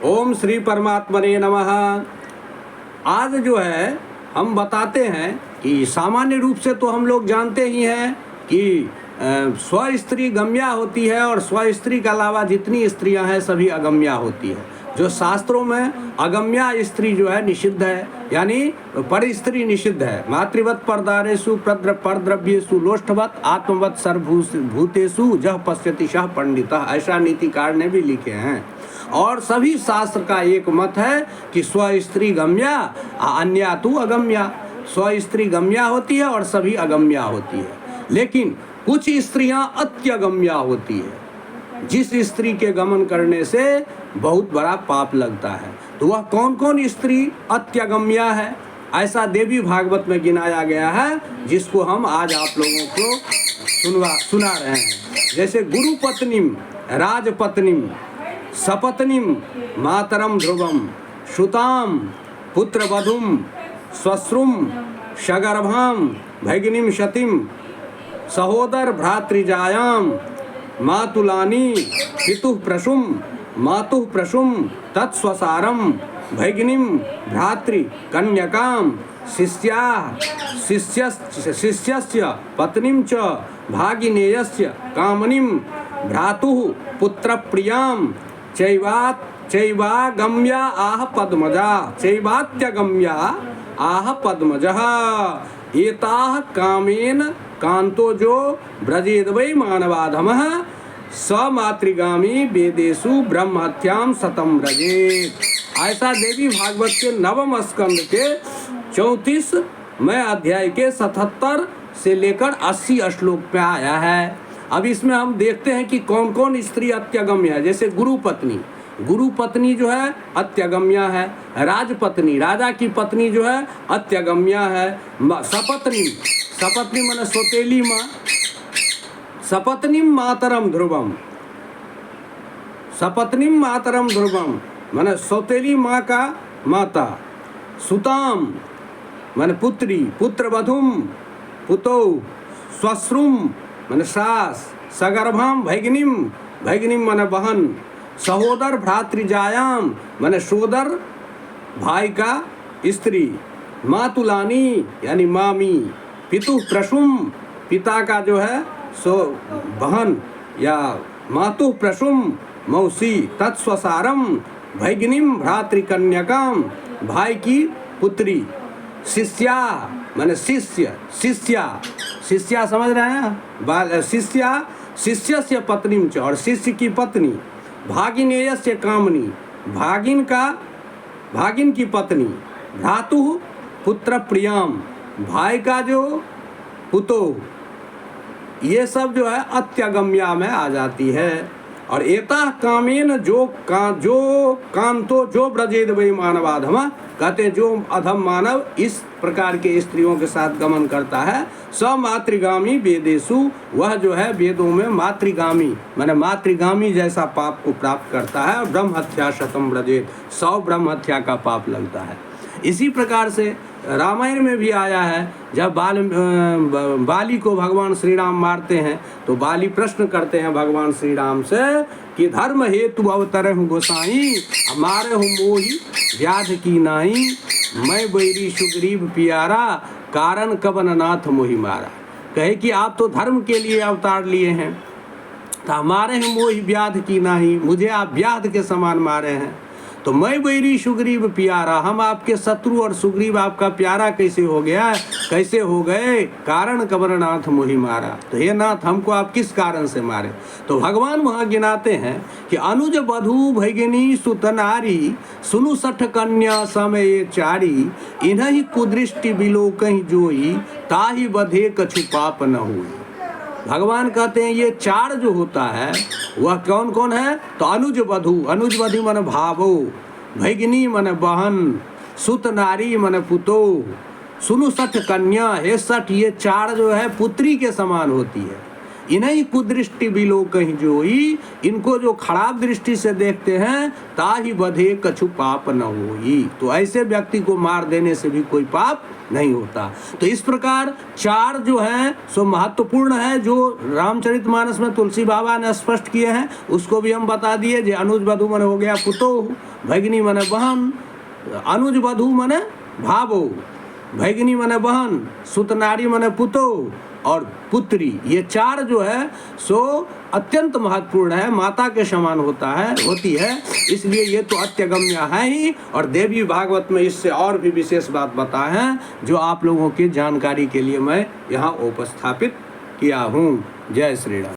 ओम श्री परमात्मने नमः। आज जो है हम बताते हैं कि सामान्य रूप से तो हम लोग जानते ही हैं कि स्व स्त्री गम्या होती है और स्व स्त्री के अलावा जितनी स्त्रियां हैं सभी अगम्या होती है। जो शास्त्रों में अगम्या स्त्री जो है निषिद्ध है, यानी पर स्त्री निषिद्ध है। मातृवत परदारेषु परद्रव्येषु लोष्ठवत आत्मवत सर्वभूतेषु जह पश्यति सह पंडितः, ऐसा नीतिकार ने भी लिखे हैं। और सभी शास्त्र का एक मत है कि स्व स्त्री गम्या अन्या तु अगम्या। स्व स्त्री गम्या होती है और सभी अगम्या होती है, लेकिन कुछ स्त्रियां अत्यगम्या होती है, जिस स्त्री के गमन करने से बहुत बड़ा पाप लगता है। तो वह कौन कौन स्त्री अत्यगम्या है, ऐसा देवी भागवत में गिनाया गया है, जिसको हम आज आप लोगों को सुना रहे हैं। जैसे गुरु पत्नीम, राजपत्नीम, सपत्नीम, मातरम ध्रुवम, श्रुताम, पुत्रवधूम, श्वश्रुम, सगर्भाम, भगिनीम शतिम, सहोदर भ्रातृजायाम, मातुलानी, पितुः प्रसूम, मातुः प्रसूम, तत्स्वसारम, भगिनीम भ्रातृ कन्यकाम, शिष्यस्य पत्नीम च भागिनेयस्य कामनीम, भ्रातुः पुत्रप्रियाम, चैवागम्या आह पद्मजा, चैवात्यगम्या आह पद्मजः, एताः कामेन कांतो जो ब्रजेद वै मानवाधमः, स मातृगामी वेदेषु ब्रह्महत्याम शतम ब्रजेत। ऐसा देवी भागवत के नवम स्कंद के 34वें अध्याय के 77 से लेकर 80 श्लोक में आया है। अब इसमें हम देखते हैं कि कौन कौन स्त्री अत्यगम्य है। जैसे गुरु पत्नी जो है अत्यगम्या है। राजपत्नी, राजा की पत्नी जो है अत्यगम्या है। सपत्नी माने सौतेली माँ, सपत्नीम मातरम ध्रुवम, सपत्नीम मातरम ध्रुवम माने सौतेली माँ का माता। सुताम माने पुत्री, पुत्रवधूम पुतौ, श्वश्रुम माने सास, सगर्भाम भगिनीम, भगिनीम माने बहन, सहोदर भ्रातृजायाम माने सोदर भाई का स्त्री, मातुलानी यानी मामी, पितु प्रसूम पिता का जो है सो बहन या मातु प्रसूम मौसी, तत्स्वसारम भगिनीम भ्रातृकन्यकाम भाई की पुत्री, शिष्या माने शिष्या समझ रहे हैं, शिष्यस्य पत्नीम च, और शिष्य की पत्नी, भागिनेयस्य कामनी भागिन की पत्नी, भ्रातुः पुत्र प्रियाम भाई का जो पुतो, ये सब जो है अत्यगम्या में आ जाती है। और एता कामेन जो कांतो जो ब्रजेद वै मानवाधम, कहते जो अधम मानव इस प्रकार के स्त्रियों के साथ गमन करता है, स मातृगामी वेदेषु, वह जो है वेदों में मातृगामी माने मातृगामी जैसा पाप को प्राप्त करता है। ब्रह्म हत्या शतम ब्रजेद, 100 ब्रह्म हत्या का पाप लगता है। इसी प्रकार से रामायण में भी आया है, जब बाली को भगवान श्री राम मारते हैं तो बाली प्रश्न करते हैं भगवान श्री राम से कि धर्म हेतु अवतरे हूँ गोसाई, मारे हूँ मोही व्याध की नाई, मैं बैरी सुग्रीव पियारा, कारण कवन नाथ मोहि मारा। कहे कि आप तो धर्म के लिए अवतार लिए हैं, तो हमारे हैं मोहि व्याध की नाही, मुझे आप व्याध के समान मारे हैं। तो मैं बैरी सुग्रीव प्यारा, हम आपके शत्रु और सुग्रीव आपका प्यारा कैसे हो गया, कैसे हो गए, कारण कवरनाथ मोहि मारा। तो हे नाथ, हमको आप किस कारण से मारे। तो भगवान वहाँ गिनाते हैं कि अनुज बधू भगिनी सुत नारी, सुनु सठ कन्या समय चारी, इन्हीं कुदृष्टि बिलो कहीं जोई, ताही बधे कछु पाप न हुई। भगवान कहते हैं ये 4 जो होता है वह कौन कौन है। तो अनुज वधु मन भावो, भगिनी मन बहन, सुत नारी मन पुतो, सुनु सठ कन्या, हे सठ, ये 4 जो है पुत्री के समान होती है। इन्हीं कुदृष्टि बिलो कहीं जोई, इनको जो खराब दृष्टि से देखते हैं, ताहि बधे कछु पाप न होई। तो ऐसे व्यक्ति को मार देने से भी कोई पाप नहीं होता। तो इस प्रकार 4 जो हैं सो महत्वपूर्ण है, जो रामचरितमानस में तुलसी बाबा ने स्पष्ट किए हैं, उसको भी हम बता दिए। जो अनुज वधु मन हो गया पुतोह, भगिनी मन बहन, अनुज वधु मन भावो, भगिनी मन बहन, सुतनारी मन पुतोह और पुत्री, ये 4 जो है सो अत्यंत महत्वपूर्ण है, माता के समान होती है, इसलिए ये तो अत्यगम्य है ही। और देवी भागवत में इससे और भी विशेष बात बताए हैं, जो आप लोगों की जानकारी के लिए मैं यहाँ उपस्थापित किया हूँ। जय श्री राम।